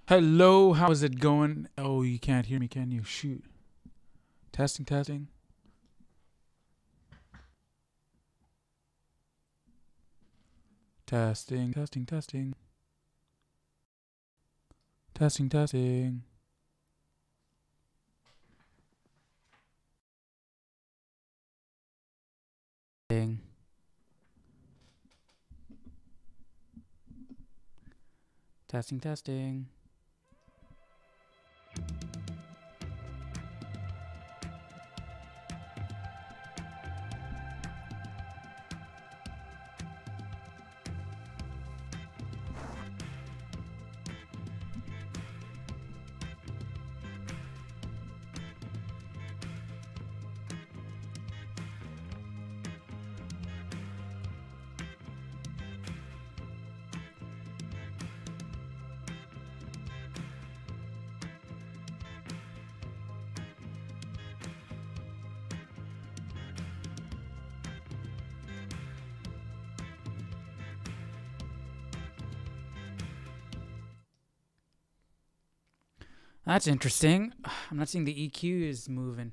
Hello, how's it going? Oh, you can't hear me, can you? Shoot. Testing, testing. Testing, testing, testing. Testing, testing. Testing, testing. That's interesting. I'm not seeing the EQ is moving.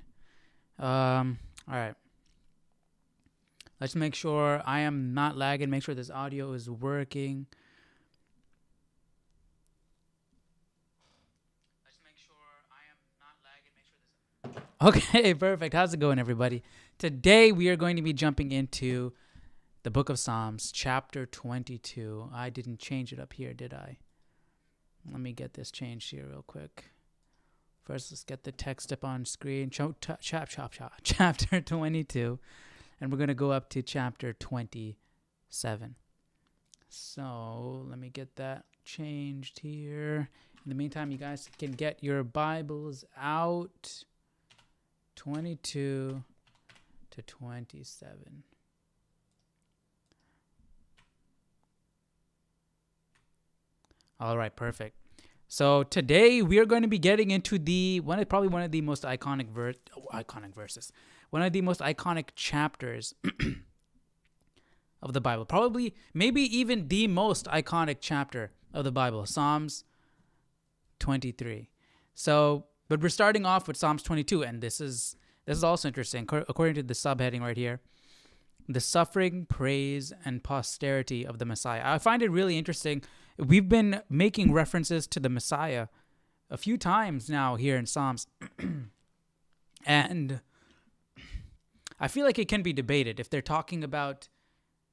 All right. Let's make sure I am not lagging. Make sure this audio is working. Let's make sure I am not lagging. Make sure this. Okay, perfect. How's it going, everybody? Today we are going to be jumping into the Book of Psalms, chapter 22. I didn't change it up here, did I? Let me get this changed here real quick. First, let's get the text up on screen. Chapter 22. And we're going to go up to chapter 27. So, let me get that changed here. In the meantime, you guys can get your Bibles out. 22 to 27. All right, perfect. So today we are going to be getting into probably one of the most iconic verses, one of the most iconic chapters of the Bible. Probably, maybe even the most iconic chapter of the Bible, Psalms 23. So, but we're starting off with Psalms 22, and this is also interesting. According to the subheading right here, the suffering, praise, and posterity of the Messiah. I find it really interesting. We've been making references to the Messiah a few times now here in Psalms. And I feel like it can be debated if David's talking about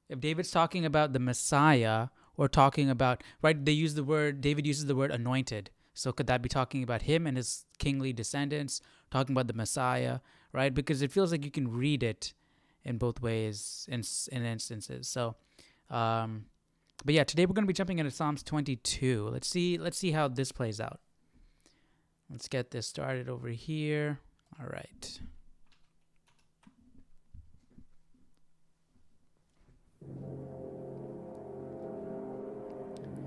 the Messiah or talking about, right, David uses the word anointed. So could that be talking about him and his kingly descendants, talking about the Messiah, right? Because it feels like you can read it in both ways in instances. So, but yeah, today we're going to be jumping into Psalms 22. Let's see how this plays out. Let's get this started over here. All right.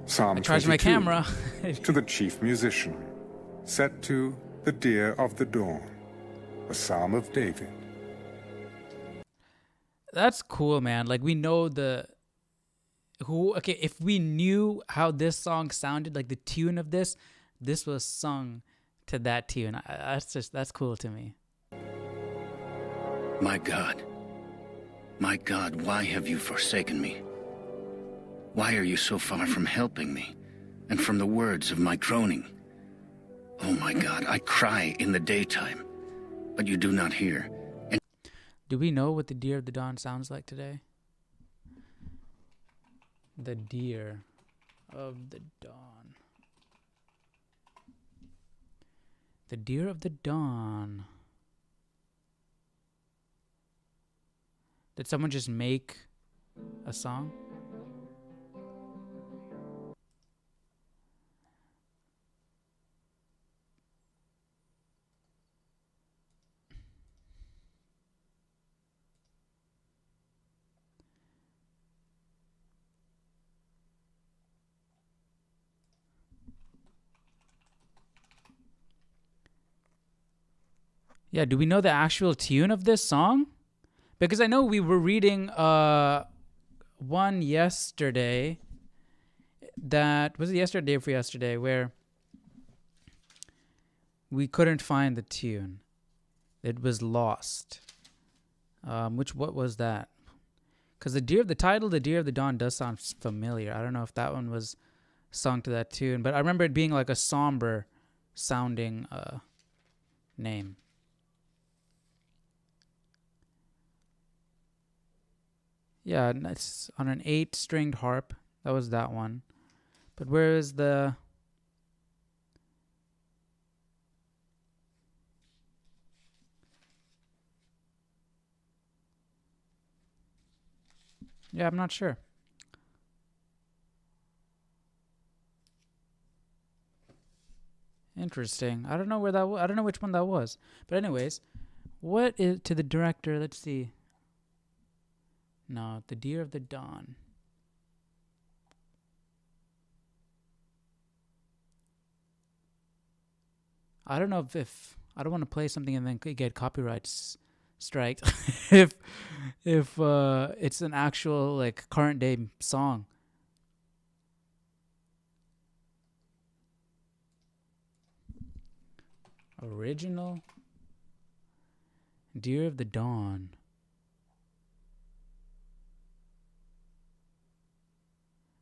Psalm I charged 22, my camera. to the chief musician, set to the deer of the dawn, a psalm of David. That's cool, man. Like we know if we knew how this song sounded, like the tune of this was sung to that tune. That's cool to me. My God, why have you forsaken me? Why are you so far from helping me and from the words of my groaning? Oh my God, I cry in the daytime, but you do not hear. And do we know what the deer of the dawn sounds like today? The deer of the dawn. The deer of the dawn. Did someone just make a song? Yeah, do we know the actual tune of this song? Because I know we were reading one yesterday. That was it yesterday or yesterday where we couldn't find the tune. It was lost. What was that? Because the title, The Deer of the Dawn, does sound familiar. I don't know if that one was sung to that tune, but I remember it being like a somber sounding name. Yeah, and it's on an 8-stringed harp. That was that one. But where is the... Yeah, I'm not sure. Interesting. I don't know where that I don't know which one that was. But anyways, what is to the director? Let's see. No, The Deer of the Dawn. I don't know if I don't want to play something and then get copyright strike if it's an actual like current day song. Original Deer of the Dawn.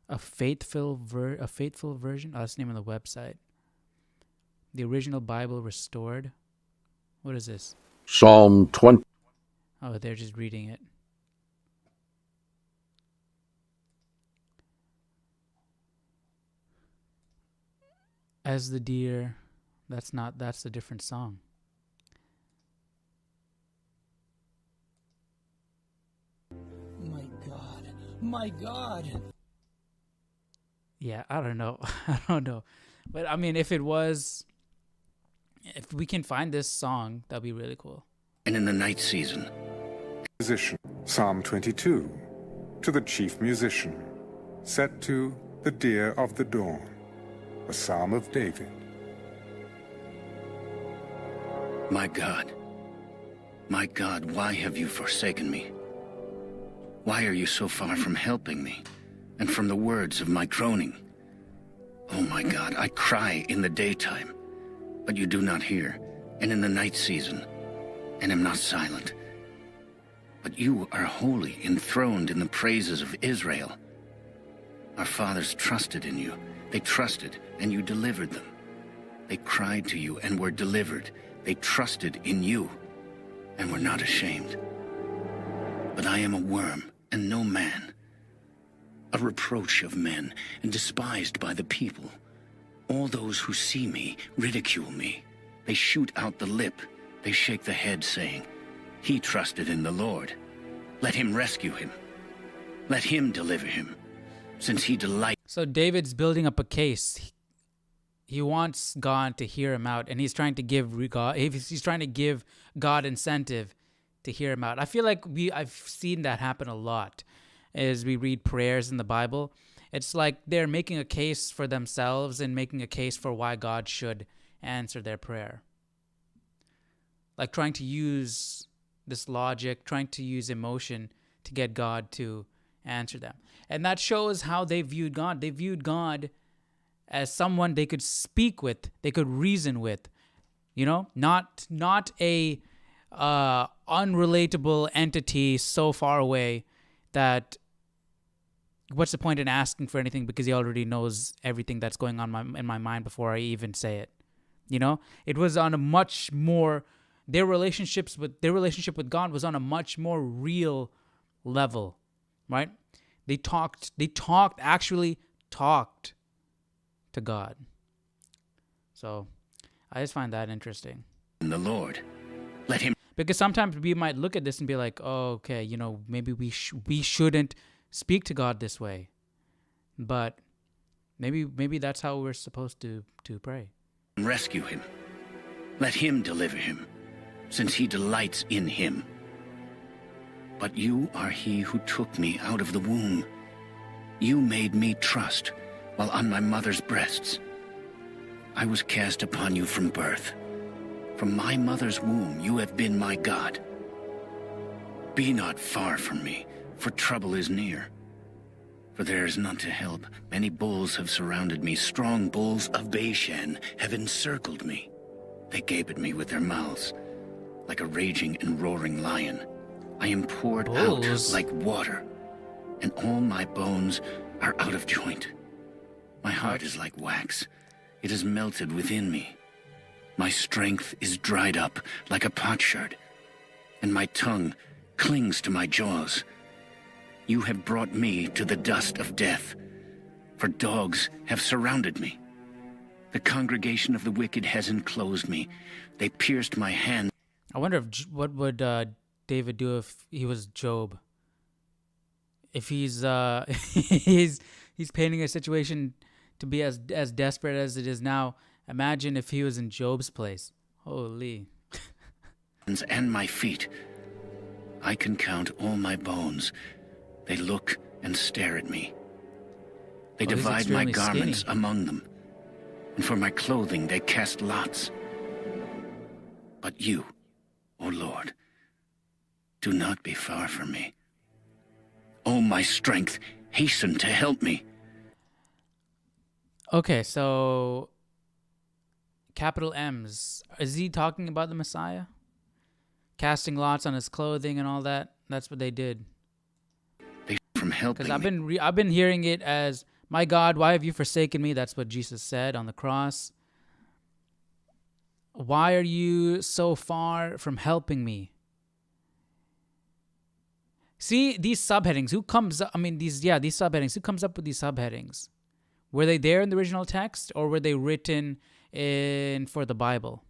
A faithful version. Oh, that's the name of the website. The original Bible restored. What is this? Psalm 20. Oh, they're just reading it. As the deer. That's a different song. My God. My God. Yeah, I don't know. I don't know. But I mean, if we can find this song, that'd be really cool. And in the night season. Musician, Psalm 22, to the chief musician, set to the Deer of the Dawn, a psalm of David. My God, why have you forsaken me? Why are you so far from helping me, and from the words of my groaning? Oh my God, I cry in the daytime, but you do not hear, and in the night season, and am not silent. But you are wholly enthroned in the praises of Israel. Our fathers trusted in you. They trusted, and you delivered them. They cried to you and were delivered. They trusted in you and were not ashamed. But I am a worm and no man, a reproach of men and despised by the people. All those who see me ridicule me. They shoot out the lip. They shake the head, saying, He trusted in the Lord. Let him rescue him. Let him deliver him, since he delights. So David's building up a case. He wants God to hear him out, and he's trying to give God incentive to hear him out. I feel like I've seen that happen a lot as we read prayers in the Bible. It's like they're making a case for themselves and making a case for why God should answer their prayer. Like trying to use this logic, trying to use emotion to get God to answer them. And that shows how they viewed God. They viewed God as someone they could speak with, they could reason with, not a unrelatable entity so far away that what's the point in asking for anything because he already knows everything that's going on in my mind before I even say it. It was on a much more, their relationship with God was on a much more real level, right? They actually talked to God. So I just find that interesting. The Lord, let him. Because sometimes we might look at this and be like, oh, okay, maybe we shouldn't speak to God this way. But maybe that's how we're supposed to pray. Rescue him. Let him deliver him, since he delights in him. But you are he who took me out of the womb. You made me trust while on my mother's breasts. I was cast upon you from birth. From my mother's womb you have been my God. Be not far from me, for trouble is near. For there is none to help. Many bulls have surrounded me. Strong bulls of Bashan have encircled me. They gape at me with their mouths, like a raging and roaring lion. I am poured out Bulls. like water, and all my bones are out of joint. My heart is like wax. It is melted within me. My strength is dried up like a potsherd, and my tongue clings to my jaws. You have brought me to the dust of death, for dogs have surrounded me. The congregation of the wicked has enclosed me. They pierced my hands. I wonder if what would David do if he was Job? If he's he's painting a situation to be as desperate as it is now. Imagine if he was in Job's place. Holy. And my feet. I can count all my bones. They look and stare at me. They He's divide my extremely garments skinny. among them, and for my clothing they cast lots. But you, O Lord, do not be far from me. O my strength, hasten to help me. Okay, so capital M's. Is he talking about the Messiah? Casting lots on his clothing and all that. That's what they did. They from helping Because me. I've been hearing it as, "My God, why have you forsaken me?" That's what Jesus said on the cross. Why are you so far from helping me? See these subheadings. Who comes up? I mean, these subheadings. Who comes up with these subheadings? Were they there in the original text, or were they written in for the Bible?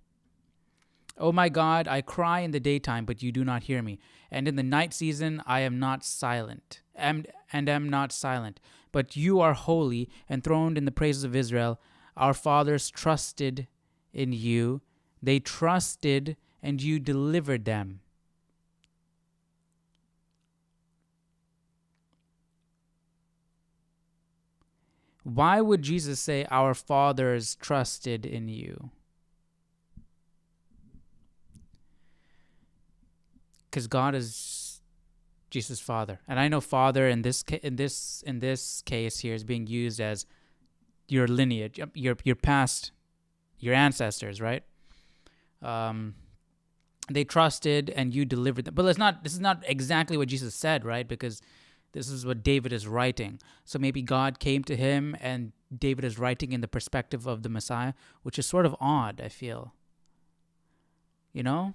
Oh my God, I cry in the daytime, but you do not hear me. And in the night season, I am not silent, and am not silent. But you are holy, enthroned in the praises of Israel. Our fathers trusted in you. They trusted, and you delivered them. Why would Jesus say, our fathers trusted in you? Because God is Jesus' father, and I know father in this case here is being used as your lineage, your past, your ancestors, right? They trusted and you delivered them. But this is not exactly what Jesus said, right? Because this is what David is writing. So maybe God came to him and David is writing in the perspective of the Messiah, which is sort of odd, I feel. You know?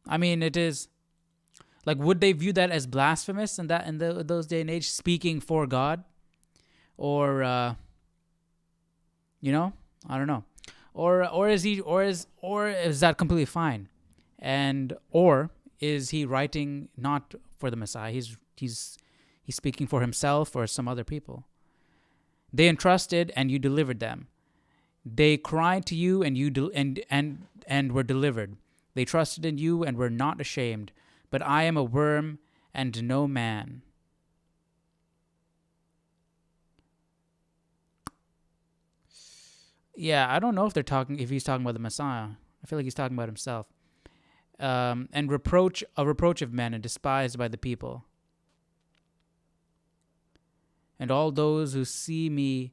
I mean, it is like, would they view that as blasphemous in those day and age, speaking for God, or I don't know, or is that completely fine, or is he writing not for the Messiah? He's speaking for himself or some other people. They entrusted and you delivered them. They cried to you and you and were delivered. They trusted in you and were not ashamed. But I am a worm and no man. Yeah, I don't know if he's talking about the Messiah. I feel like he's talking about himself. And a reproach of men and despised by the people. And all those who see me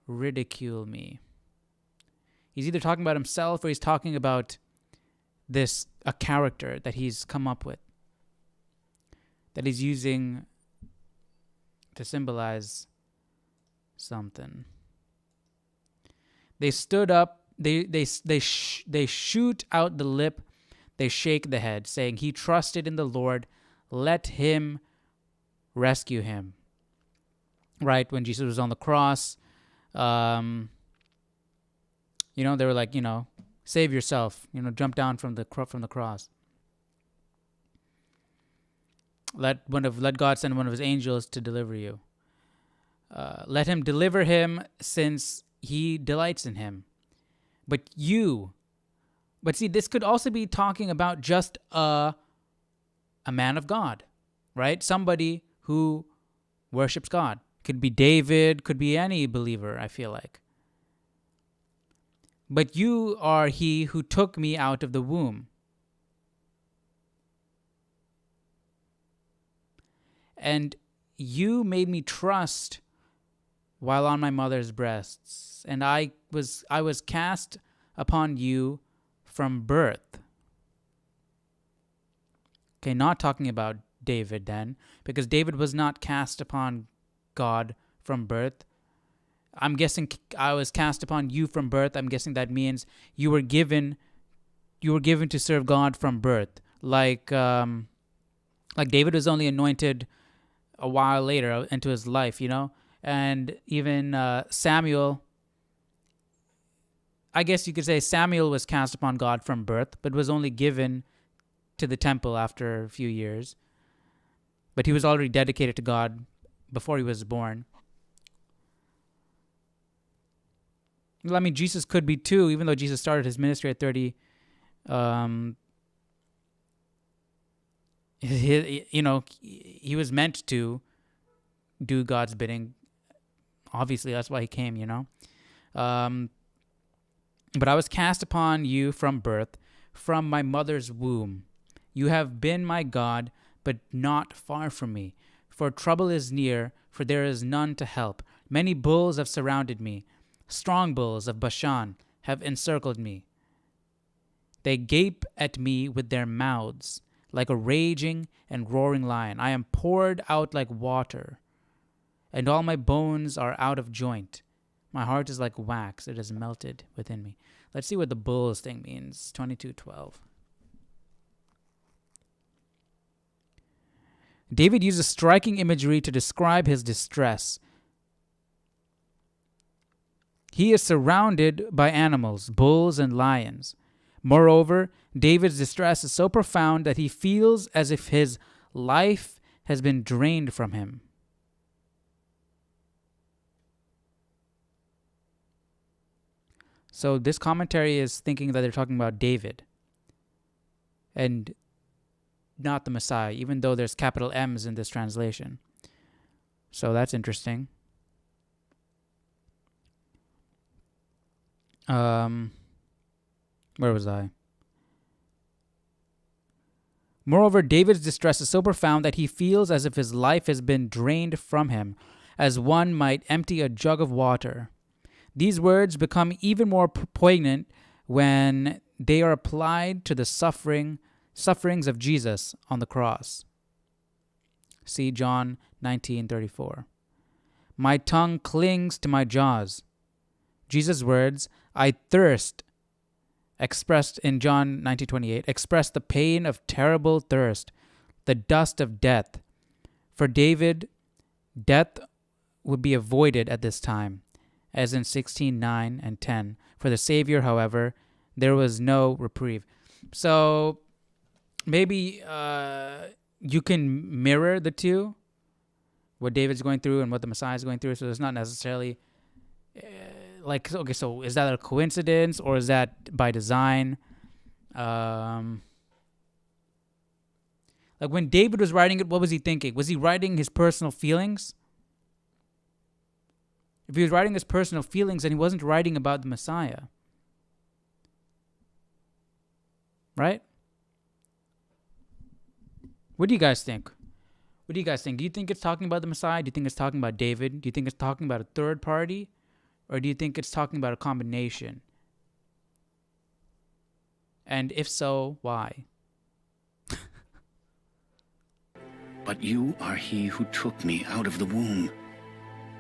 ridicule me. He's either talking about himself or he's talking about a character that he's come up with, that he's using to symbolize something. They stood up, they shoot out the lip, they shake the head, saying, he trusted in the Lord, let him rescue him. Right, when Jesus was on the cross, they were like, save yourself, jump down from the cross. Let God send one of his angels to deliver you. Let him deliver him, since he delights in him. But see, this could also be talking about just a man of God, right? Somebody who worships God. Could be David, could be any believer, I feel like. But you are he who took me out of the womb. And you made me trust while on my mother's breasts, and I was cast upon you from birth. Okay, not talking about David then, because David was not cast upon God from birth. I'm guessing I was cast upon you from birth. I'm guessing that means you were given to serve God from birth. Like David was only anointed a while later into his life, and even Samuel. I guess you could say Samuel was cast upon God from birth, but was only given to the temple after a few years. But he was already dedicated to God before he was born. Well, I mean, Jesus could be too, even though Jesus started his ministry at 30. He was meant to do God's bidding. Obviously, that's why he came, But I was cast upon you from birth, from my mother's womb. You have been my God, but not far from me. For trouble is near, for there is none to help. Many bulls have surrounded me. Strong bulls of Bashan have encircled me. They gape at me with their mouths, like a raging and roaring lion. I am poured out like water, and all my bones are out of joint. My heart is like wax, it is melted within me. Let's see what the bulls thing means. 22:12. David uses striking imagery to describe his distress. He is surrounded by animals, bulls and lions. Moreover, David's distress is so profound that he feels as if his life has been drained from him. So this commentary is thinking that they're talking about David and not the Messiah, even though there's capital M's in this translation. So that's interesting. Where was I? Moreover, David's distress is so profound that he feels as if his life has been drained from him, as one might empty a jug of water. These words become even more poignant when they are applied to the sufferings of Jesus on the cross. See John 19:34. My tongue clings to my jaws. Jesus' words, I thirst, expressed in John 19:28, express the pain of terrible thirst, the dust of death. For David, death would be avoided at this time, as in 16:9 and 10. For the Savior, however, there was no reprieve. So maybe you can mirror the two, what David's going through and what the Messiah is going through. So it's not necessarily okay, so is that a coincidence or is that by design? Like when David was writing it, what was he thinking? Was he writing his personal feelings? If he was writing his personal feelings, then he wasn't writing about the Messiah. Right? What do you guys think? Do you think it's talking about the Messiah? Do you think it's talking about David? Do you think it's talking about a third party? Or do you think it's talking about a combination? And if so, why? But you are he who took me out of the womb.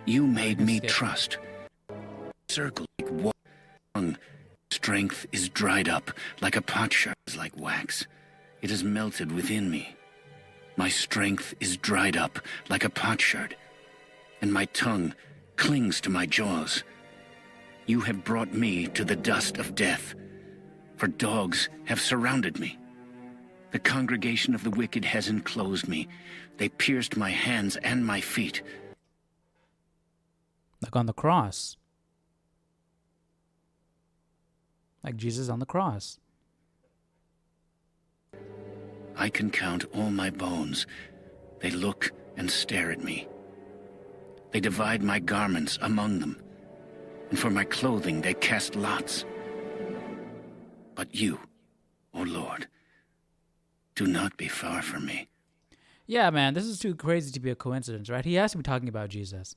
You made me trust. Circle like water. Strength is dried up like a potsherd, like wax. It is melted within me. My strength is dried up like a potsherd, and my tongue clings to my jaws. You have brought me to the dust of death, for dogs have surrounded me. The congregation of the wicked has enclosed me. They pierced my hands and my feet. Like on the cross. Like Jesus on the cross. I can count all my bones. They look and stare at me. They divide my garments among them, and for my clothing they cast lots. But you, O Lord, do not be far from me. Yeah, man, this is too crazy to be a coincidence, right? He has to be talking about Jesus.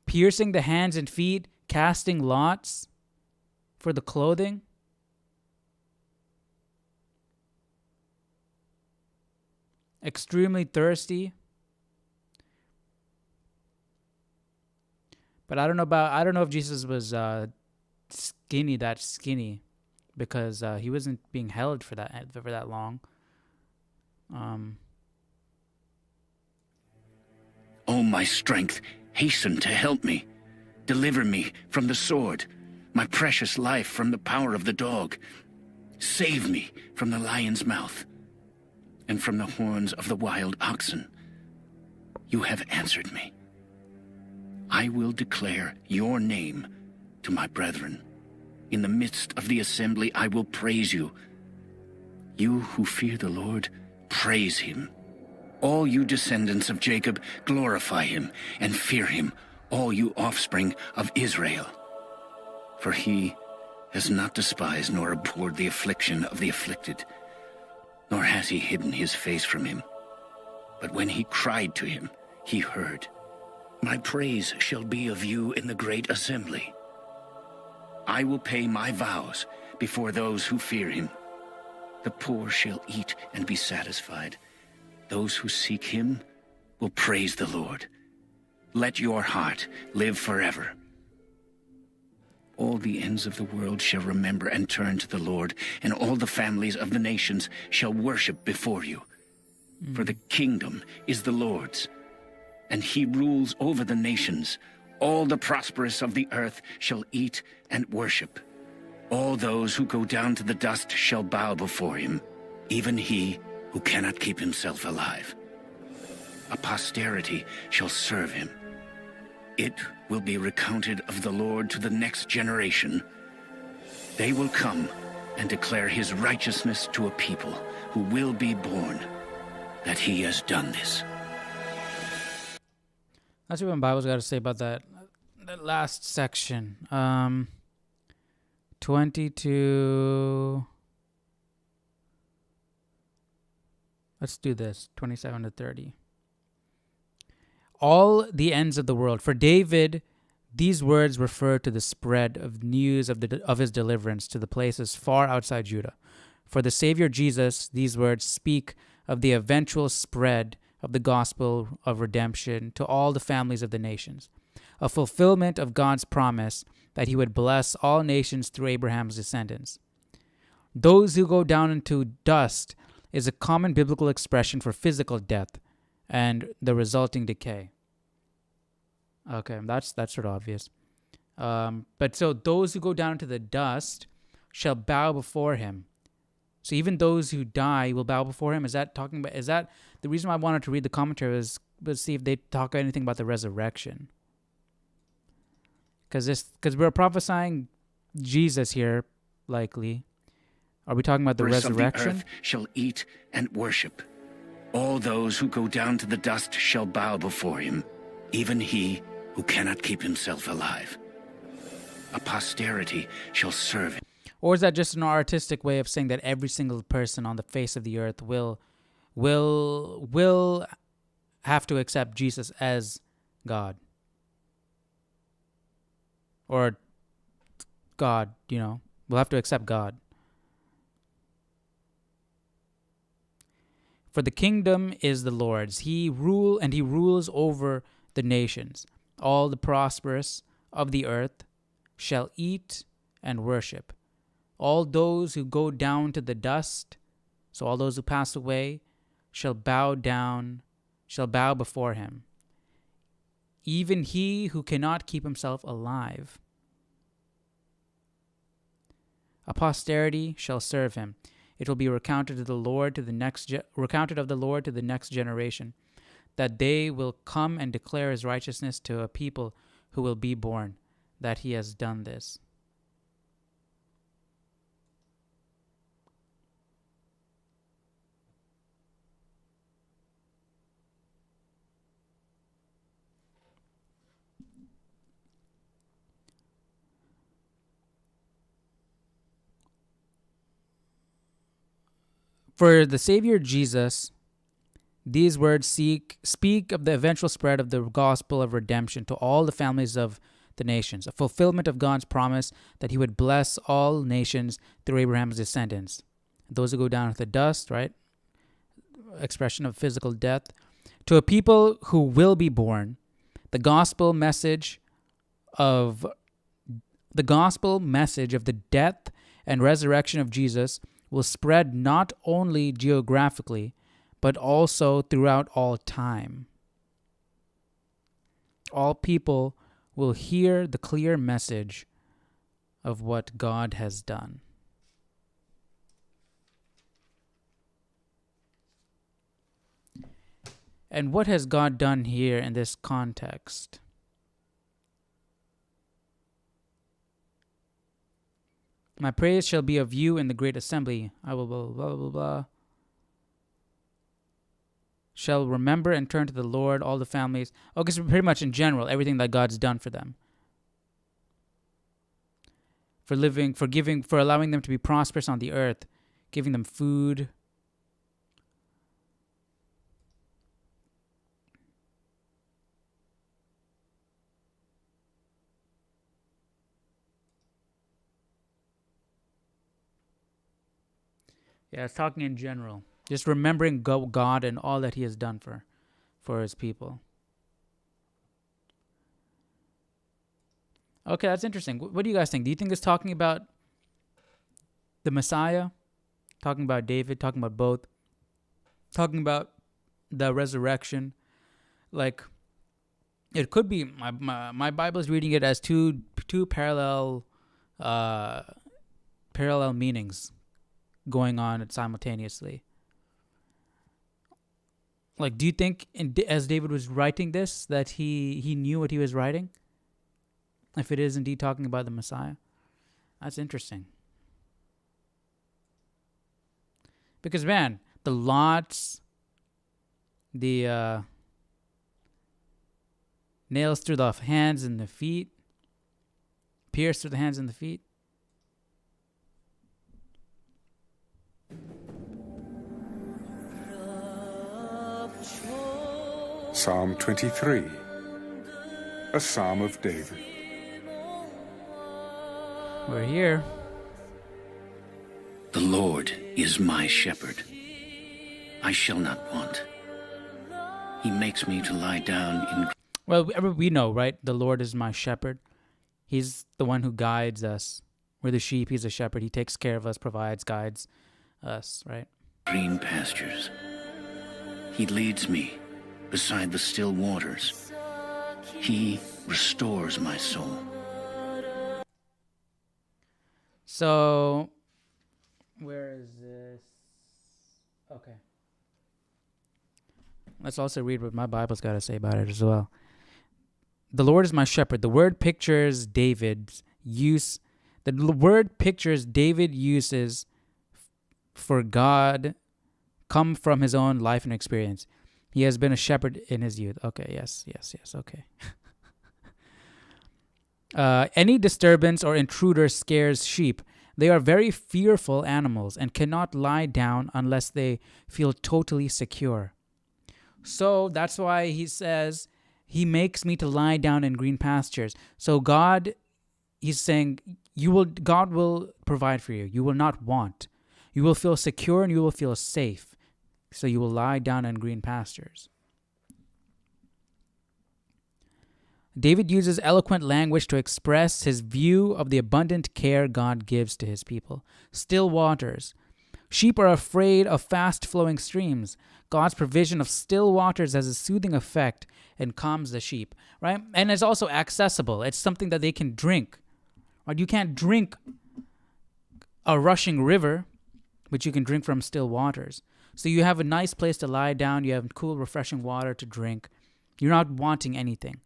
piercing the hands and feet, casting lots for the clothing. Extremely thirsty. But I don't know if Jesus was skinny, because he wasn't being held for that long. O my strength, hasten to help me. Deliver me from the sword, my precious life from the power of the dog. Save me from the lion's mouth and from the horns of the wild oxen. You have answered me. I will declare your name to my brethren. In the midst of the assembly, I will praise you. You who fear the Lord, praise him. All you descendants of Jacob, glorify him and fear him, all you offspring of Israel. For he has not despised nor abhorred the affliction of the afflicted, nor has he hidden his face from him. But when he cried to him, he heard. My praise shall be of you in the great assembly. I will pay my vows before those who fear him. The poor shall eat and be satisfied. Those who seek him will praise the Lord. Let your heart live forever. All the ends of the world shall remember and turn to the Lord, and all the families of the nations shall worship before you. For the kingdom is the Lord's, and he rules over the nations. All the prosperous of the earth shall eat and worship. All those who go down to the dust shall bow before him, even he who cannot keep himself alive. A posterity shall serve him. It will be recounted of the Lord to the next generation. They will come and declare his righteousness to a people who will be born, that he has done this. That's what the Bible's got to say about that last section. 22. Let's do this. 27 to 30. All the ends of the world. For David, these words refer to the spread of news of his deliverance to the places far outside Judah. For the Savior Jesus, these words speak of the eventual spread of the gospel of redemption to all the families of the nations, a fulfillment of God's promise that he would bless all nations through Abraham's descendants. Those who go down into dust is a common biblical expression for physical death and the resulting decay. Okay, that's sort of obvious. But so those who go down to the dust shall bow before him. So even those who die will bow before him. Is that the reason why I wanted to read the commentary was see if they talk anything about the resurrection. Because we're prophesying Jesus here, likely. Are we talking about the resurrection? Of the earth shall eat and worship. All those who go down to the dust shall bow before him, even he who cannot keep himself alive. A posterity shall serve him. Or is that just an artistic way of saying that every single person on the face of the earth will have to accept Jesus as God? Or God, will have to accept God. For the kingdom is the Lord's. He rules over the nations. All the prosperous of the earth shall eat and worship. All those who go down to the dust, so all those who pass away, shall bow before him. Even he who cannot keep himself alive. A posterity shall serve him. It will be recounted of the Lord to the next generation, that they will come and declare his righteousness to a people who will be born, that he has done this. For the Savior Jesus, These words speak of the eventual spread of the gospel of redemption to all the families of the nations, a fulfillment of God's promise that he would bless all nations through Abraham's descendants. Those who go down with the dust, right? Expression of physical death. To a people who will be born, the gospel message of the death and resurrection of Jesus will spread not only geographically, but also throughout all time. All people will hear the clear message of what God has done. And what has God done here in this context? My praise shall be of you in the great assembly. I will blah, blah, blah, blah, blah. Shall remember and turn to the Lord, all the families. Okay, so pretty much in general, everything that God's done for them. For living, for giving, for allowing them to be prosperous on the earth, giving them food. Yeah, it's talking in general. Just remembering God and all that he has done for his people. Okay, that's interesting. What do you guys think? Do you think it's talking about the Messiah? Talking about David? Talking about both? Talking about the resurrection? Like, it could be, my Bible is reading it as two parallel meanings going on simultaneously. Like, do you think as David was writing this that he knew what he was writing? If it is indeed talking about the Messiah? That's interesting. Because, man, the lots, the nails through the hands and the feet, pierced through the hands and the feet. Psalm 23, a Psalm of David. We're here. The Lord is my shepherd. I shall not want. He makes me to lie down in... Well, we know, right? The Lord is my shepherd. He's the one who guides us. We're the sheep. He's a shepherd. He takes care of us, provides, guides us, right? green pastures. He leads me beside the still waters. He restores my soul. So, where is this? Okay. Let's also read what my Bible's got to say about it as well. The Lord is my shepherd. The word pictures David's use. The word pictures David uses for God come from his own life and experience. He has been a shepherd in his youth. Okay, yes, okay. Any disturbance or intruder scares sheep. They are very fearful animals and cannot lie down unless they feel totally secure. So that's why he says, he makes me to lie down in green pastures. So God, he's saying, God will provide for you. You will not want. You will feel secure and you will feel safe. So you will lie down in green pastures. David uses eloquent language to express his view of the abundant care God gives to his people. Still waters. Sheep are afraid of fast-flowing streams. God's provision of still waters has a soothing effect and calms the sheep, right? And it's also accessible. It's something that they can drink. Right? You can't drink a rushing river, but you can drink from still waters. So you have a nice place to lie down. You have cool, refreshing water to drink. You're not wanting anything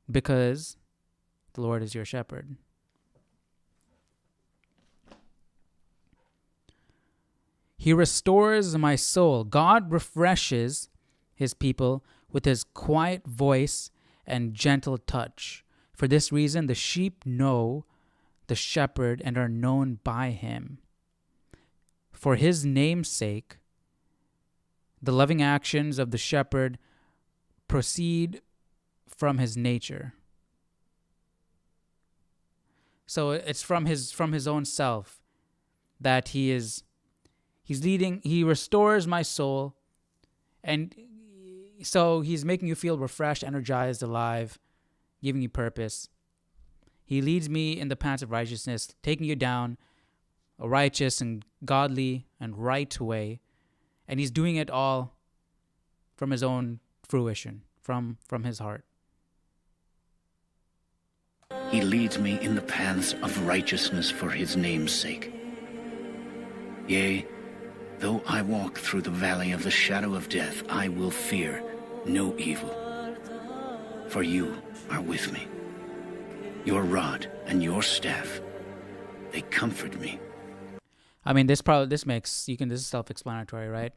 because the Lord is your shepherd. He restores my soul. God refreshes his people with his quiet voice and gentle touch. For this reason, the sheep know the shepherd and are known by him. For his name's sake, The loving actions of the shepherd proceed from his nature. So it's from his own self that he's leading. He restores my soul, and so he's making you feel refreshed, energized, alive, giving you purpose. He leads me in the paths of righteousness, taking you down a righteous and godly and right way, and he's doing it all from his own fruition, from his heart. He leads me in the paths of righteousness for his name's sake. Yea, though I walk through the valley of the shadow of death, I will fear no evil. For you are with me. Your rod and your staff, they comfort me. I mean, this is self-explanatory, right?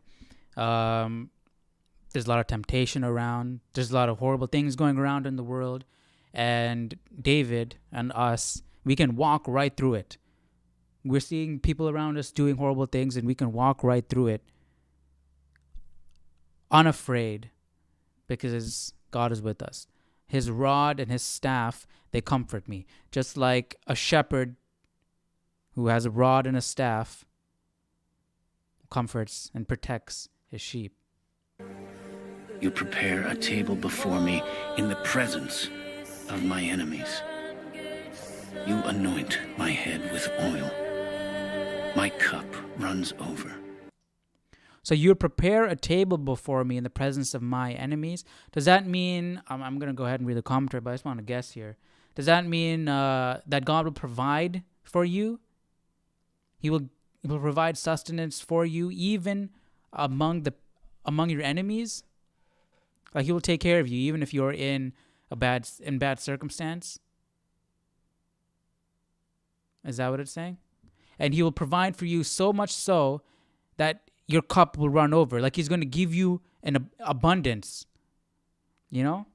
There's a lot of temptation around. There's a lot of horrible things going around in the world. And David and us, we can walk right through it. We're seeing people around us doing horrible things, and we can walk right through it unafraid because God is with us. His rod and his staff, they comfort me. Just like a shepherd who has a rod and a staff comforts and protects his sheep. You prepare a table before me in the presence of my enemies. You anoint my head with oil. My cup runs over. So you prepare a table before me in the presence of my enemies. Does that mean, I'm going to go ahead and read the commentary, but I just want to guess here. Does that mean that God will provide for you? He will provide sustenance for you even among your enemies? Like he will take care of you even if you're in bad circumstance? Is that what it's saying? And he will provide for you so much so that your cup will run over. Like he's going to give you an abundance. You know?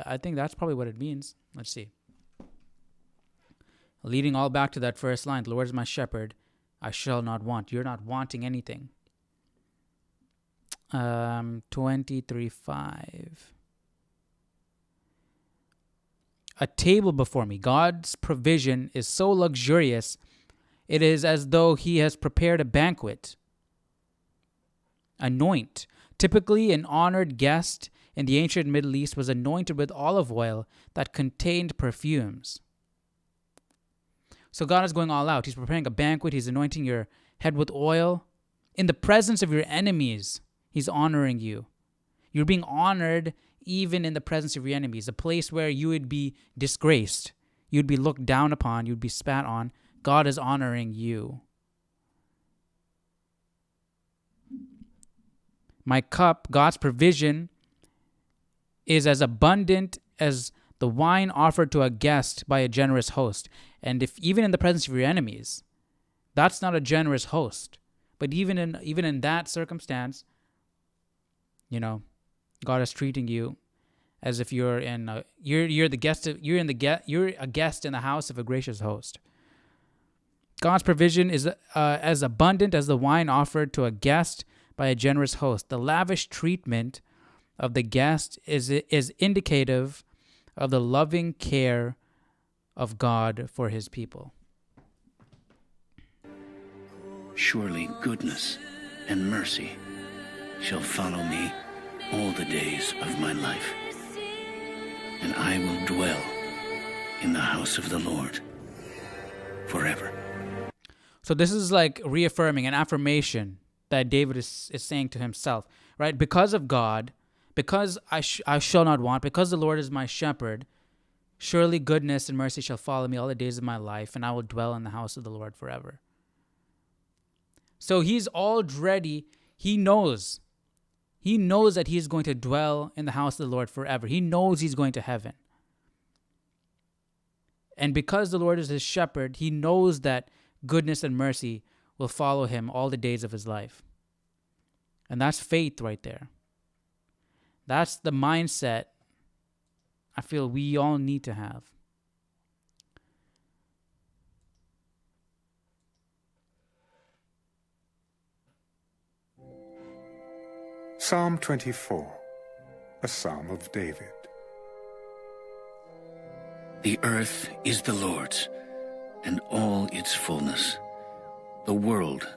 I think that's probably what it means. Let's see. Leading all back to that first line, the Lord is my shepherd, I shall not want. You're not wanting anything. 23:5. A table before me. God's provision is so luxurious, it is as though he has prepared a banquet. Anoint. Typically, an honored guest in the ancient Middle East was anointed with olive oil that contained perfumes. So God is going all out. He's preparing a banquet. He's anointing your head with oil. In the presence of your enemies, he's honoring you. You're being honored even in the presence of your enemies, a place where you would be disgraced. You'd be looked down upon. You'd be spat on. God is honoring you. My cup, God's provision, is as abundant as the wine offered to a guest by a generous host. And if even in the presence of your enemies, that's not a generous host. But even in that circumstance, you know, God is treating you as if you're a guest in the house of a gracious host. God's provision is as abundant as the wine offered to a guest by a generous host. The lavish treatment of the guest is indicative of the loving care of God for his people. Surely goodness and mercy shall follow me all the days of my life, and I will dwell in the house of the Lord forever. So this is like reaffirming an affirmation that David is saying to himself, right? Because of God, because I shall not want, because the Lord is my shepherd, surely goodness and mercy shall follow me all the days of my life, and I will dwell in the house of the Lord forever. So he's already, he knows that he's going to dwell in the house of the Lord forever. He knows he's going to heaven. And because the Lord is his shepherd, he knows that goodness and mercy will follow him all the days of his life. And that's faith right there. That's the mindset I feel we all need to have. Psalm 24, a psalm of David. The earth is the Lord's, and all its fullness, the world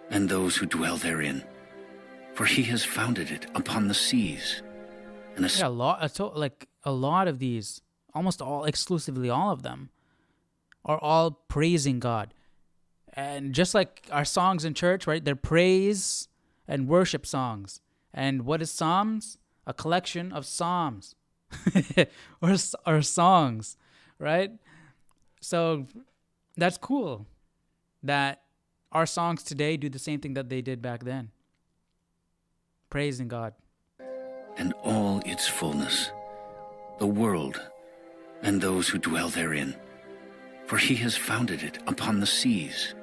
and those who dwell therein. For he has founded it upon the seas, and Yeah, a lot of these, almost all, exclusively all of them, are all praising God. And just like our songs in church, right? They're praise and worship songs. And what is Psalms? A collection of psalms or songs, right? So that's cool that our songs today do the same thing that they did back then. Praising God. and all its fullness, the world and those who dwell therein. For he has founded it upon the seas,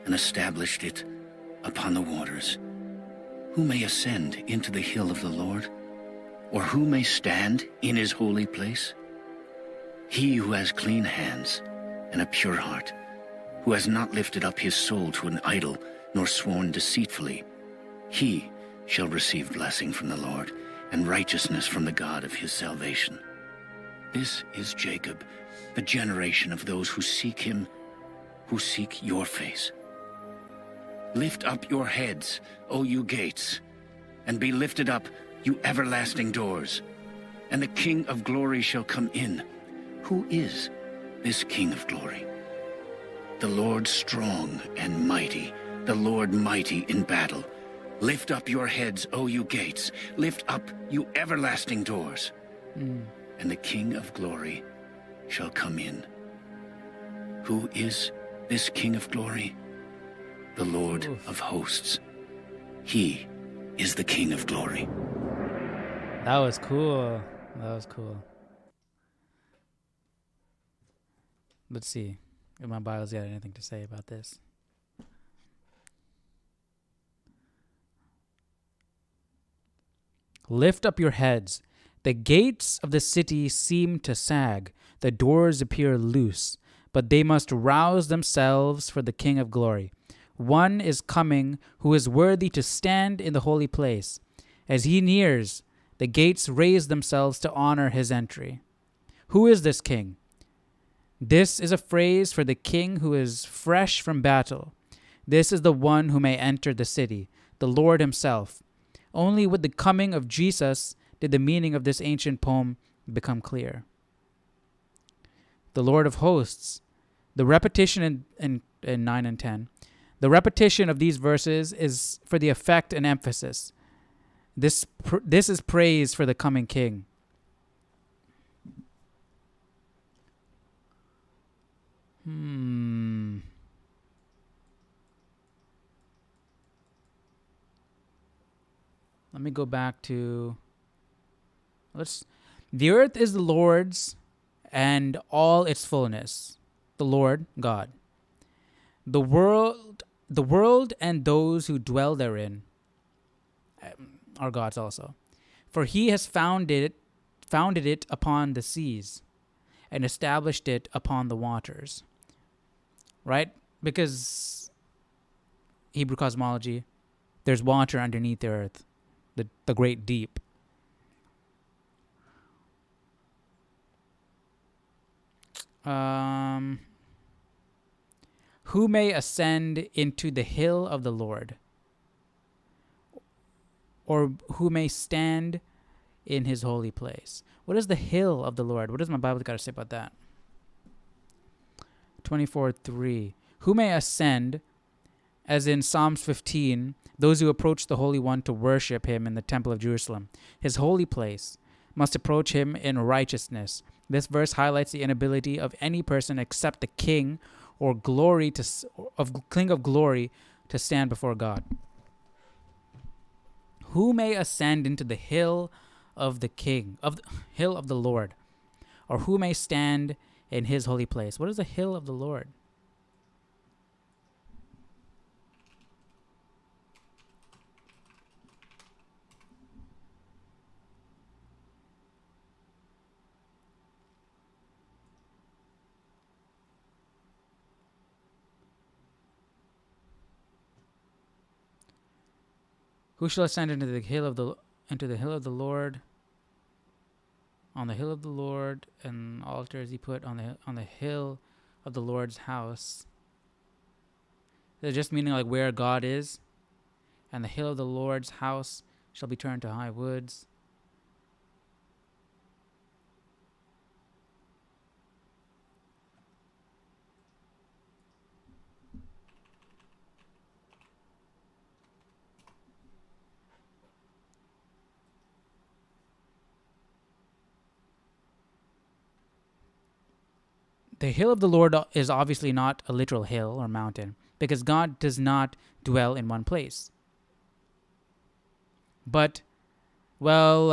and established it upon the waters. Who may ascend into the hill of the Lord? Or who may stand in his holy place? He who has clean hands and a pure heart, who has not lifted up his soul to an idol, nor sworn deceitfully, he shall receive blessing from the Lord, and righteousness from the God of his salvation. This is Jacob, the generation of those who seek him, who seek your face. Lift up your heads, O you gates, and be lifted up, you everlasting doors, and the King of glory shall come in. Who is this King of glory? The Lord strong and mighty, the Lord mighty in battle. Lift up your heads, O you gates. Lift up, you everlasting doors. And the King of glory shall come in. Who is this King of glory? The Lord of hosts. He is the King of glory. That was cool. That was cool. Let's see if my Bible's got anything to say about this. Lift up your heads. The gates of the city seem to sag. The doors appear loose, but they must rouse themselves for the King of glory. One is coming who is worthy to stand in the holy place. As he nears, the gates raise themselves to honor his entry. Who is this king? This is a phrase for the king who is fresh from battle. This is the one who may enter the city, the Lord himself. Only with the coming of Jesus did the meaning of this ancient poem become clear. The Lord of hosts. The repetition in 9 and 10. The repetition of these verses is for the effect and emphasis. This is praise for the coming king. Let me go back to the earth is the Lord's and all its fullness, the Lord God. The world and those who dwell therein are God's also. For he has founded it upon the seas and established it upon the waters. Right? Because Hebrew cosmology, there's water underneath the earth, the great deep. Who may ascend into the hill of the Lord? Or who may stand in his holy place? What is the hill of the Lord? What does my Bible got to say about that? 24:3. Who may ascend, as in Psalms 15, those who approach the Holy One to worship him in the temple of Jerusalem. His holy place must approach him in righteousness. This verse highlights the inability of any person except the King or King of glory to stand before God. Who may ascend into the hill of the King, of the hill of the Lord, or who may stand in his holy place? What is the hill of the Lord? Who shall ascend into the hill of the Lord? On the hill of the Lord, and altars he put on the hill of the Lord's house. They're just meaning like where God is. And the hill of the Lord's house shall be turned to high woods. The hill of the Lord is obviously not a literal hill or mountain, because God does not dwell in one place. But, well,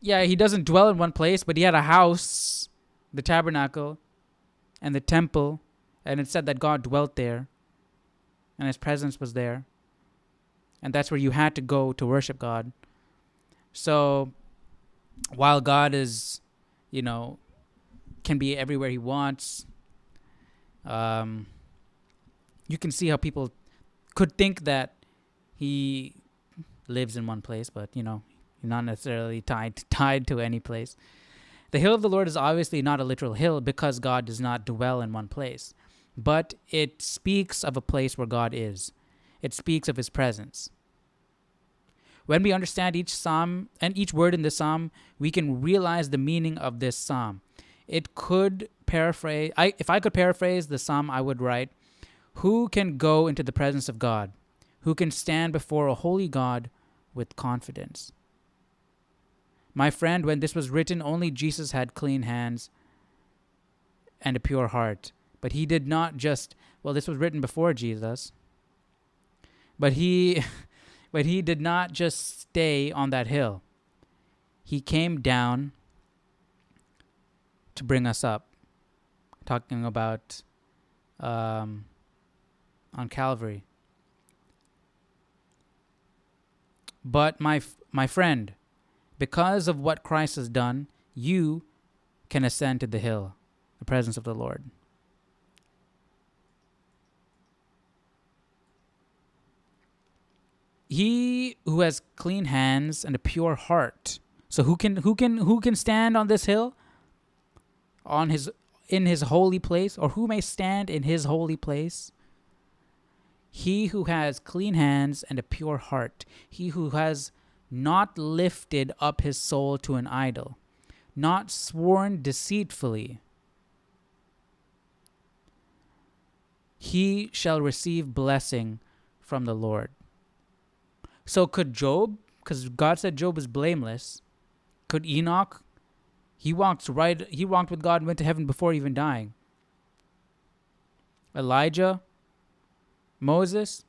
yeah, he doesn't dwell in one place, but he had a house, the tabernacle, and the temple, and it said that God dwelt there, and his presence was there, and that's where you had to go to worship God. So, while God is, can be everywhere he wants, you can see how people could think that he lives in one place, but not necessarily tied to any place. The hill of the Lord is obviously not a literal hill because God does not dwell in one place, but it speaks of a place where God is. It speaks of his presence. When we understand each psalm and each word in the psalm, we can realize the meaning of this psalm. It could paraphrase. If I could paraphrase the psalm, I would write, "Who can go into the presence of God? Who can stand before a holy God with confidence?" My friend, when this was written, only Jesus had clean hands and a pure heart. But he did not just, this was written before Jesus. But he did not just stay on that hill. He came down to bring us up. Talking about on Calvary. But my friend, because of what Christ has done, you can ascend to the hill, the presence of the Lord. He who has clean hands and a pure heart. So who can stand on this hill? In his holy place, or who may stand in his holy place? He who has clean hands and a pure heart. He who has not lifted up his soul to an idol, not sworn deceitfully. He shall receive blessing from the Lord. So could Job, because God said Job was blameless, could Enoch? He walked with God and went to heaven before even dying. Elijah, Moses.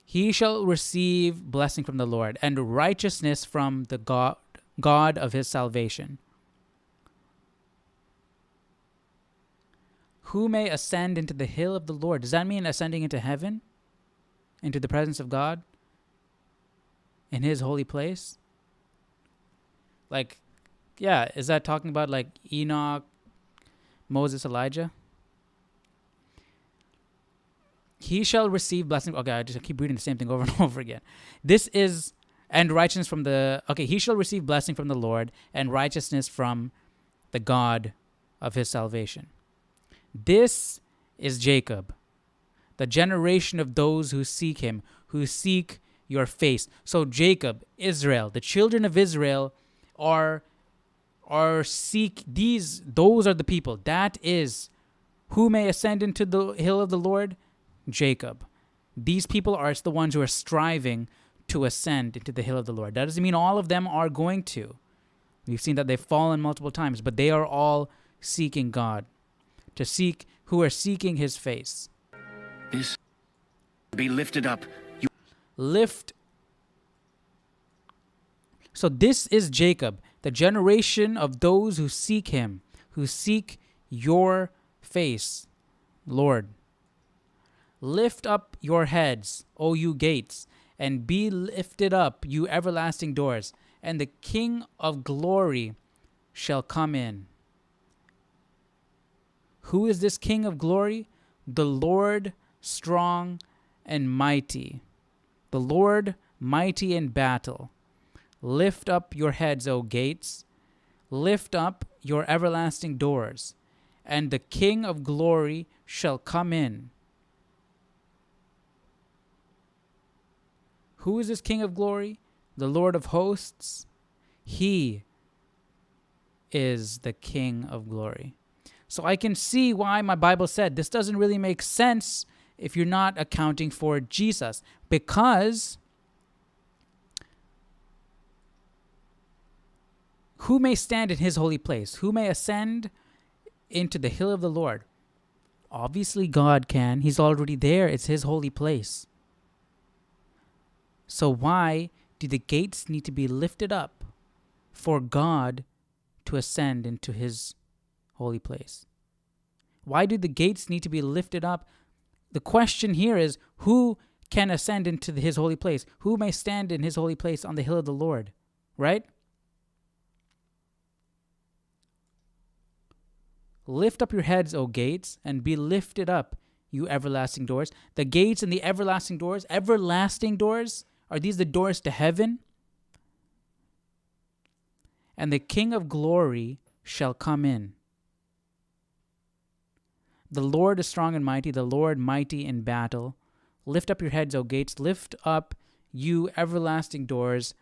He shall receive blessing from the Lord and righteousness from the God of his salvation. Who may ascend into the hill of the Lord? Does that mean ascending into heaven? Into the presence of God? In his holy place? Is that talking about like Enoch, Moses, Elijah? He shall receive blessing. Okay, I just keep reading the same thing over and over again. And righteousness from he shall receive blessing from the Lord and righteousness from the God of his salvation. This is Jacob, the generation of those who seek him, who seek your face. So Jacob, Israel, the children of Israel those are the people. That is who may ascend into the hill of the Lord? Jacob. These people are the ones who are striving to ascend into the hill of the Lord. That doesn't mean all of them are going to. We've seen that they've fallen multiple times, but they are all seeking God. Who are seeking his face. This be lifted up. So this is Jacob, the generation of those who seek him, who seek your face, Lord. Lift up your heads, O you gates, and be lifted up, you everlasting doors, and the King of glory shall come in. Who is this King of glory? The Lord strong and mighty. The Lord mighty in battle. Lift up your heads, O gates. Lift up your everlasting doors, and the King of glory shall come in. Who is this King of glory? The Lord of hosts. He is the King of glory. So I can see why my Bible said this doesn't really make sense if you're not accounting for Jesus, because who may stand in his holy place? Who may ascend into the hill of the Lord? Obviously God can. He's already there. It's his holy place. So why do the gates need to be lifted up for God to ascend into his holy place? Why do the gates need to be lifted up? The question here is, who can ascend into his holy place? Who may stand in his holy place on the hill of the Lord? Right? Lift up your heads, O gates, and be lifted up, you everlasting doors. The gates and the everlasting doors, are these the doors to heaven? And the King of glory shall come in. The Lord is strong and mighty, the Lord mighty in battle. Lift up your heads, O gates, lift up, you everlasting doors,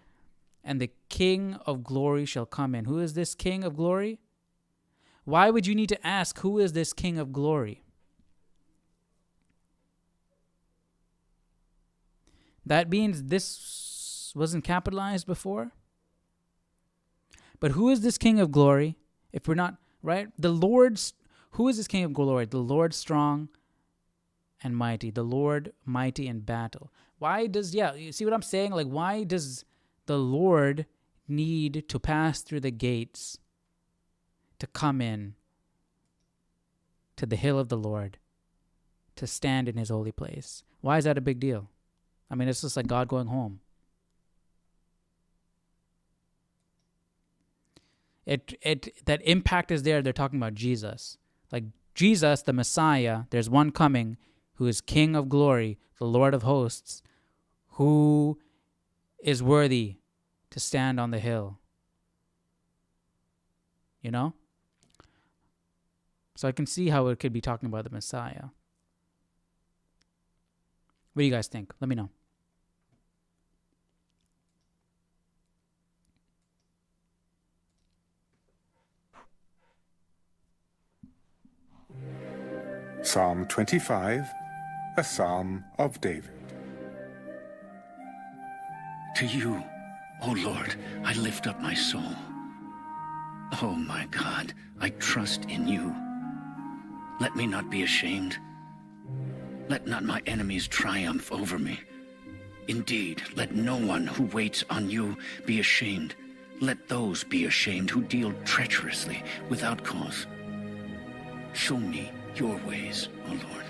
and the King of glory shall come in. Who is this King of glory? Why would you need to ask, who is this King of glory? That means this wasn't capitalized before. But who is this King of glory? If we're not, right? Who is this King of glory? The Lord strong and mighty. The Lord mighty in battle. You see what I'm saying? Like, why does the Lord need to pass through the gates to come in to the hill of the Lord, to stand in his holy place? Why is that a big deal? I mean, it's just like God going home. That impact is there. They're talking about Jesus. Like Jesus, the Messiah, there's one coming who is King of glory, the Lord of hosts, who is worthy to stand on the hill. You know? So I can see how it could be talking about the Messiah. What do you guys think? Let me know. Psalm 25, a psalm of David. To you, O Lord, I lift up my soul. Oh my God, I trust in you. Let me not be ashamed. Let not my enemies triumph over me. Indeed, let no one who waits on you be ashamed. Let those be ashamed who deal treacherously without cause. Show me your ways, O Lord.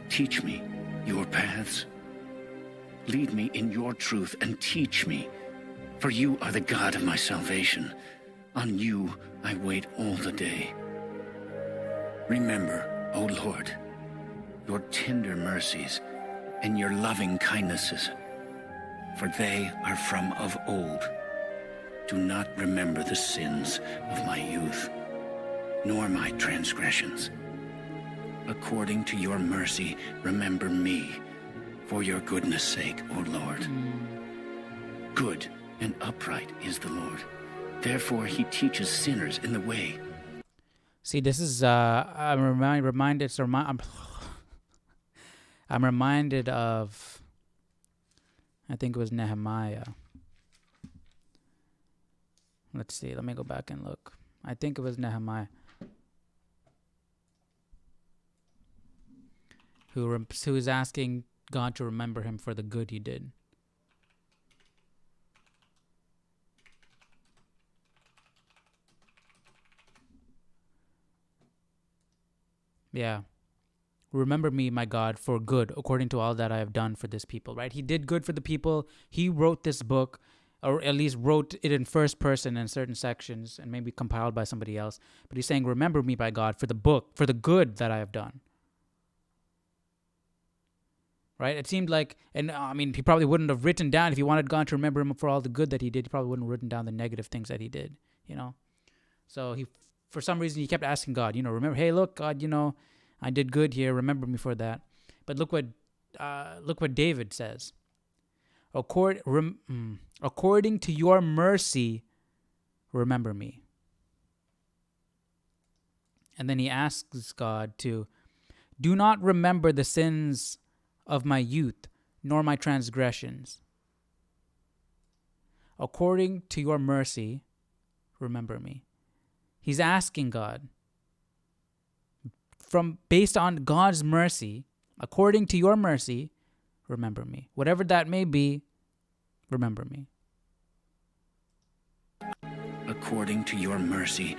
Teach me your paths. Lead me in your truth and teach me, for you are the God of my salvation. On you I wait all the day. Remember, O Lord, your tender mercies and your loving kindnesses, for they are from of old. Do not remember the sins of my youth, nor my transgressions. According to your mercy, remember me, for your goodness' sake, O Lord. Good and upright is the Lord. Therefore he teaches sinners in the way. See, this is I'm reminded of, I think it was Nehemiah. Let's see. Let me go back and look. I think it was Nehemiah who is asking God to remember him for the good he did. Yeah. Remember me, my God, for good, according to all that I have done for this people, right? He did good for the people. He wrote this book. or at least wrote it in first person in certain sections and maybe compiled by somebody else. But he's saying, remember me by God for the book, for the good that I have done. Right? It seemed like, and I mean, he probably wouldn't have written down, if he wanted God to remember him for all the good that he did, he probably wouldn't have written down the negative things that he did, you know? So he, for some reason, he kept asking God, you know, remember, hey, look, God, you know, I did good here. Remember me for that. But look what David says. According to your mercy, remember me. And then he asks God to, do not remember the sins of my youth, nor my transgressions. According to your mercy, remember me. He's asking God, based on God's mercy, according to your mercy, remember me. Whatever that may be, remember me. According to your mercy.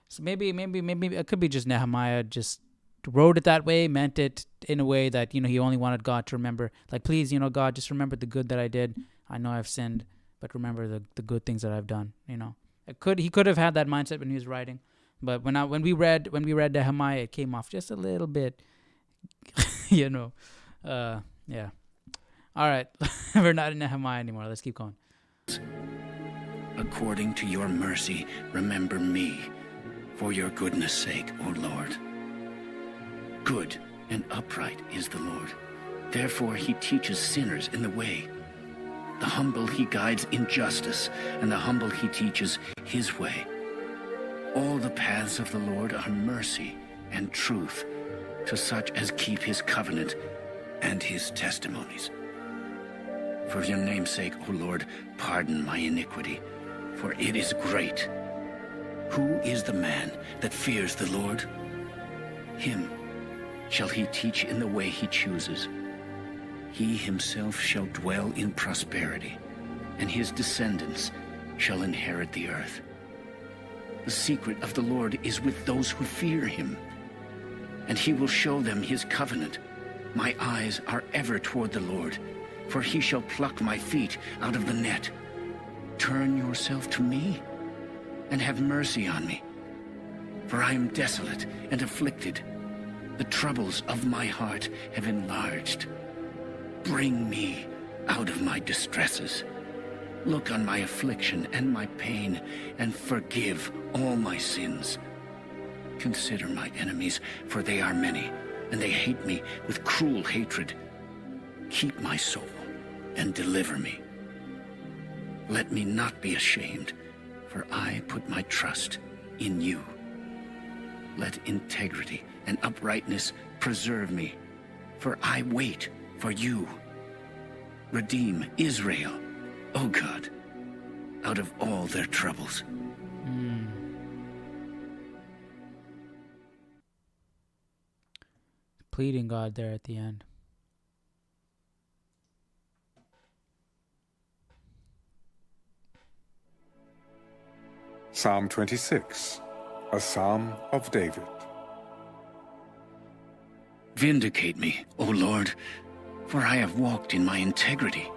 So maybe it could be just Nehemiah just wrote it that way, meant it in a way that, you know, he only wanted God to remember. Like, please, you know, God, just remember the good that I did. I know I've sinned, but remember the good things that I've done. You know, he could have had that mindset when he was writing, but when we read Nehemiah, it came off just a little bit, you know. Yeah. All right, we're not in Nehemiah anymore. Let's keep going. According to your mercy, remember me, for your goodness' sake, O Lord. Good and upright is the Lord. Therefore he teaches sinners in the way. The humble he guides in justice, and the humble he teaches his way. All the paths of the Lord are mercy and truth to such as keep his covenant and his testimonies. For your name's sake, O Lord, pardon my iniquity, for it is great. Who is the man that fears the Lord? Him shall he teach in the way he chooses. He himself shall dwell in prosperity, and his descendants shall inherit the earth. The secret of the Lord is with those who fear him, and he will show them his covenant. My eyes are ever toward the Lord, for he shall pluck my feet out of the net. Turn yourself to me, and have mercy on me, for I am desolate and afflicted. The troubles of my heart have enlarged. Bring me out of my distresses. Look on my affliction and my pain, and forgive all my sins. Consider my enemies, for they are many, and they hate me with cruel hatred. Keep my soul and deliver me. Let me not be ashamed, for I put my trust in you. Let integrity and uprightness preserve me, for I wait for you. Redeem Israel, O God, out of all their troubles. Pleading God there at the end. Psalm 26, a psalm of David. Vindicate me, O Lord, for I have walked in my integrity.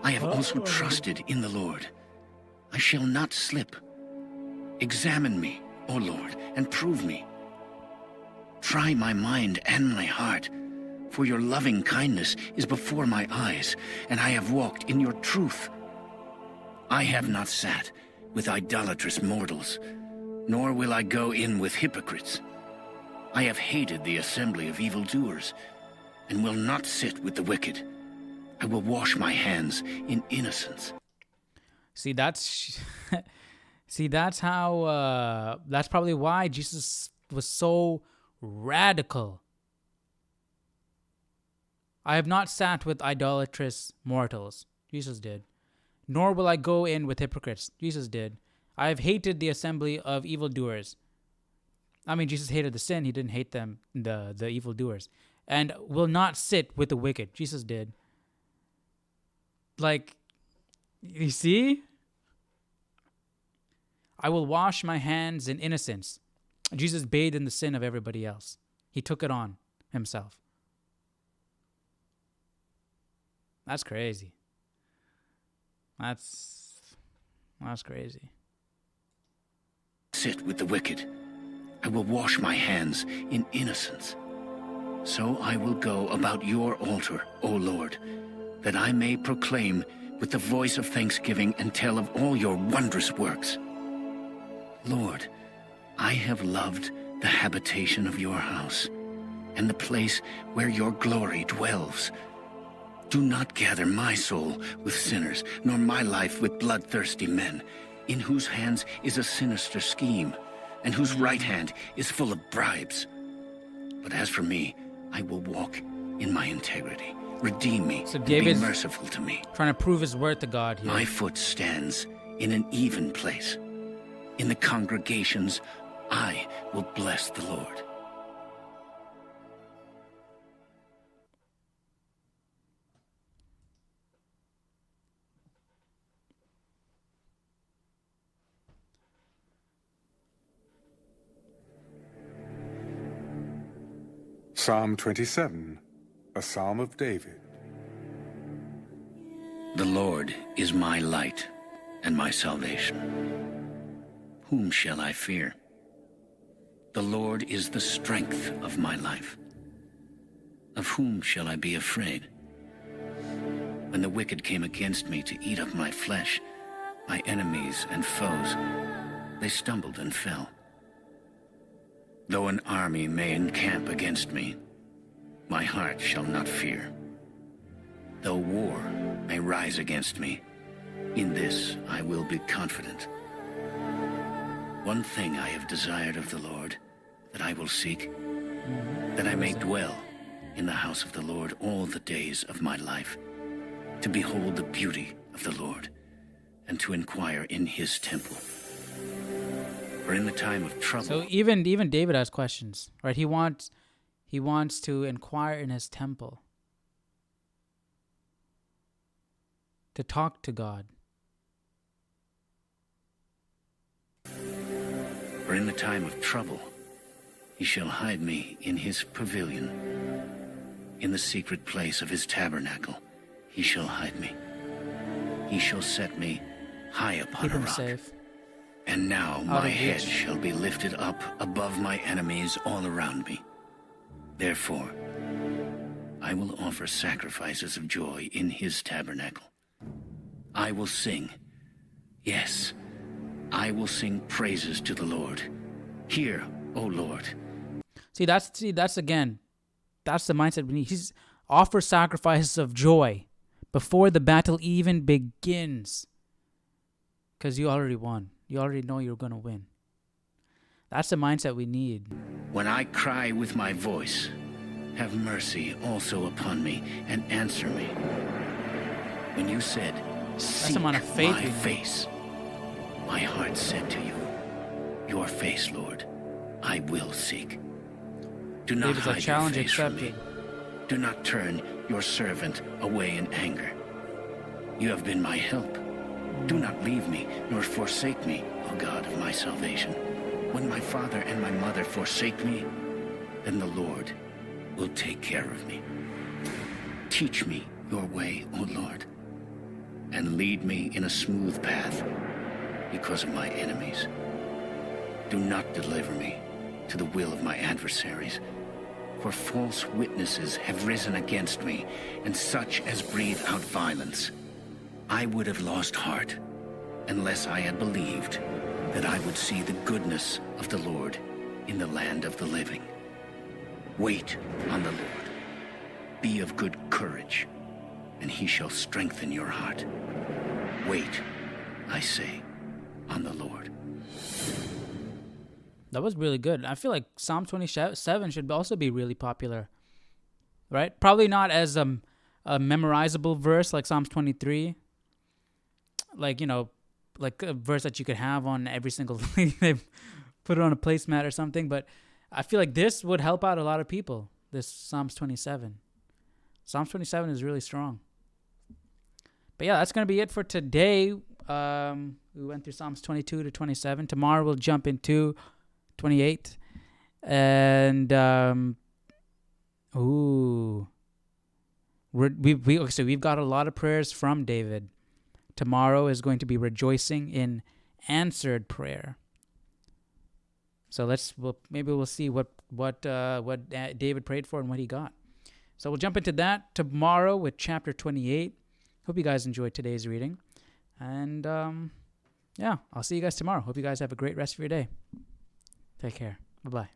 I have also trusted in the Lord. I shall not slip. Examine me, O Lord, and prove me. Try my mind and my heart, for your loving kindness is before my eyes, and I have walked in your truth. I have not sat with idolatrous mortals, nor will I go in with hypocrites. I have hated the assembly of evildoers, and will not sit with the wicked. I will wash my hands in innocence. See, that's how. That's probably why Jesus was so radical. I have not sat with idolatrous mortals. Jesus did. Nor will I go in with hypocrites. Jesus did. I have hated the assembly of evildoers. I mean, Jesus hated the sin. He didn't hate them, the evildoers. And will not sit with the wicked. Jesus did. Like, you see? I will wash my hands in innocence. Jesus bathed in the sin of everybody else. He took it on himself. That's crazy. That's crazy. Sit with the wicked. I will wash my hands in innocence. So I will go about your altar, O Lord, that I may proclaim with the voice of thanksgiving and tell of all your wondrous works. Lord, I have loved the habitation of your house and the place where your glory dwells. Do not gather my soul with sinners, nor my life with bloodthirsty men, in whose hands is a sinister scheme, and whose right hand is full of bribes. But as for me, I will walk in my integrity. Redeem me, So and be David's merciful to me. trying to prove his worth to God here. My foot stands in an even place. In the congregations, I will bless the Lord. Psalm 27, a psalm of David. The Lord is my light and my salvation. Whom shall I fear? The Lord is the strength of my life. Of whom shall I be afraid? When the wicked came against me to eat up my flesh, my enemies and foes, they stumbled and fell. Though an army may encamp against me, my heart shall not fear. Though war may rise against me, in this I will be confident. One thing I have desired of the Lord, that I will seek, that I may dwell in the house of the Lord all the days of my life, to behold the beauty of the Lord, and to inquire in his temple. For in the time of trouble... So even David has questions, right? He wants to inquire in his temple, to talk to God. For in the time of trouble, he shall hide me in his pavilion. In the secret place of his tabernacle, he shall hide me. He shall set me high upon Keep a him rock. safe. And now Out my of head reach. shall be lifted up above my enemies all around me. Therefore, I will offer sacrifices of joy in his tabernacle. I will sing. Yes, I will sing praises to the Lord. Hear, O Lord. See, that's the mindset we need. He's offer sacrifices of joy before the battle even begins, because you already won. You already know you're going to win. That's the mindset we need. When I cry with my voice, have mercy also upon me and answer me. When you said, seek the amount of faith my we need. face, my heart said to you, your face, Lord, I will seek. Do not David's a hide challenge your face from accepted. me. Do not turn your servant away in anger. You have been my help. Do not leave me, nor forsake me, O God of my salvation. When my father and my mother forsake me, then the Lord will take care of me. Teach me your way, O Lord, and lead me in a smooth path because of my enemies. Do not deliver me to the will of my adversaries, for false witnesses have risen against me, and such as breathe out violence. I would have lost heart unless I had believed that I would see the goodness of the Lord in the land of the living. Wait on the Lord. Be of good courage, and he shall strengthen your heart. Wait, I say, on the Lord. That was really good. I feel like Psalm 27 should also be really popular, right? Probably not as a memorizable verse like Psalms 23, like, you know, like a verse that you could have on every single thing. They put it on a placemat or something. But I feel like this would help out a lot of people, this Psalms 27. Psalms 27 is really strong. But yeah, that's going to be it for today. We went through Psalms 22 to 27. Tomorrow we'll jump into 28. And, so we've got a lot of prayers from David. Tomorrow is going to be rejoicing in answered prayer. So maybe we'll see what David prayed for and what he got. So we'll jump into that tomorrow with chapter 28. Hope you guys enjoyed today's reading. And yeah, I'll see you guys tomorrow. Hope you guys have a great rest of your day. Take care. Bye-bye.